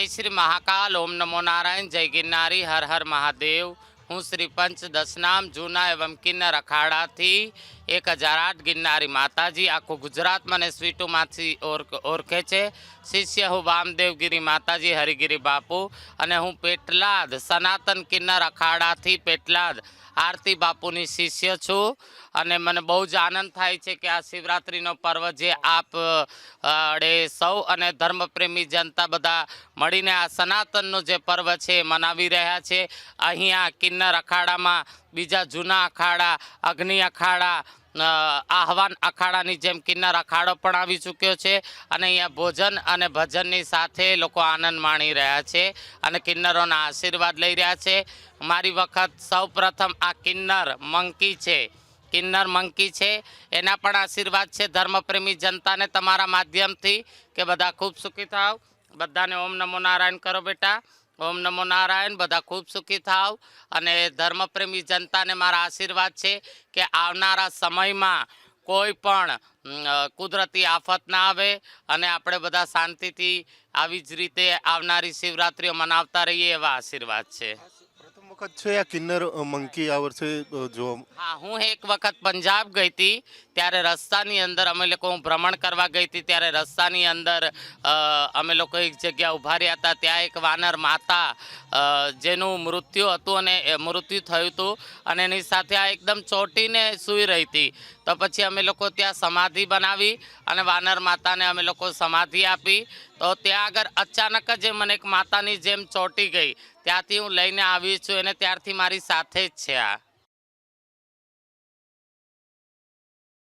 जय श्री महाकाल, ओम नमो नारायण, जय गिरनारी, हर हर महादेव। हूँ श्री पंच दसनाम जूना एवं किन्नर अखाड़ा थी 1008 गिरनारी माताजी आखू गुजरात मने स्वीटू माथी ओरखे छे। शिष्य हूँ वामदेवगिरी माताजी हरिगिरी बापू अने हूँ पेटलाद सनातन किन्नर अखाड़ा थी पेटलाद आरती बापूनी शिष्य छूँ। અને મને બહુ જ આનંદ થાય છે કે આ શિવરાત્રિનો પર્વ જે આપ અડે સૌ અને ધર્મપ્રેમી જનતા બધા મળીને આ સનાતનનો જે પર્વ છે એ મનાવી રહ્યા છે। અહીંયા કિન્નર અખાડામાં બીજા જૂના અખાડા અગ્નિ અખાડા આહવાન અખાડાની જેમ કિન્નર અખાડો પણ આવી ચૂક્યો છે અને અહીંયા ભોજન અને ભજનની સાથે લોકો આનંદ માણી રહ્યા છે અને કિન્નરોના આશીર્વાદ લઈ રહ્યા છે। મારી વખત સૌ પ્રથમ આ કિન્નર મંકી છે किन्नर मंकी है एना पण आशीर्वाद है धर्मप्रेमी जनता ने तमारा माध्यम थी के बधा खूब सुखी थाव। बधाने ओम नमो नारायण करो बेटा, ओम नमो नारायण। बधा खूब सुखी थाव अने धर्मप्रेमी जनता ने मारा आशीर्वाद है कि आवनारा समय में कोई पण कुदरती आफत ना आवे अने आपणे बधा शांतिथी आवी ज रीते आवनारी शिवरात्रिओ मनावता रहीए एवा आशीर्वाद है। प्रथम वखत छे आ किन्नर मंकी आ वर्षे जो हाँ, हूँ एक वक्त पंजाब गई थी त्यारे रस्तानी अंदर अमे लोग भ्रमण करवा गई थी त्यारे रस्तानी अंदर अमे लोग एक जगह उभा रह्या था। त्या एक वानर माता जेनु मृत्यु हतुं अने मृत्यु थयुं हतुं अने एनी साथे आ एकदम चोटीने सूई रही थी। तो पछी अमे लोग त्या समाधि बनावी अने वानर माता ने अमे लोग समाधि आपी। तो त्या आगर अचानक ज मने एक मातानी जेम चोटी गई त्याथी हूँ लईने आवी छुं अने त्यारथी मारी साथे ज छे आ।